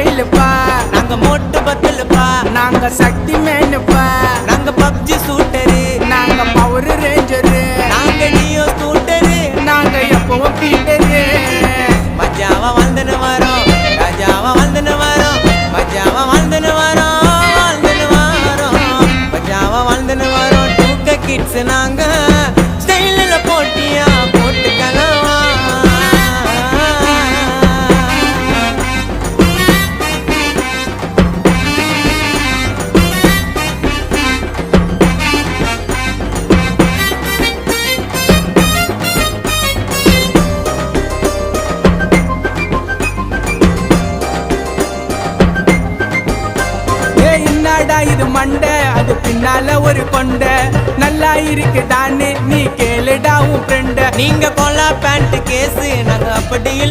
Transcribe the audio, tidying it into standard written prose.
ஸ்டைலுப்பா, நாங்க மோட்டு பத்தலுப்பா, நாங்க சக்தி மேனுப்பா, நாங்க பப்ஜி சூட்டரு, நாங்க பவர் ரேஞ்சரு, நாங்க நியோ ஸ்கூட்டரு. நாங்க எப்பவும் பீட்டரு. மஜாவா வாழ்ந்துன்னு வரோம், ராஜாவா வாழ்ந்துன்னு வரோம், மஜாவா வாழ்ந்துன்னு வரோம், வாழ்ந்துன்னு வரோம், மஜாவா வாழ்ந்துன்னு வரோம். 2K கிட்ஸ் நாங்க ஸ்டைலில் போட்டியா போட்டுக்கலாம். என்னடா இது மண்டை, அது பின்னால ஒரு கொண்டை, நல்லா இருக்குதான்னு நீ கேளுடா உன் ஃப்ரெண்ட. நீங்க கொல்லா பேண்ட் கேஸ், நாங்க அப்படி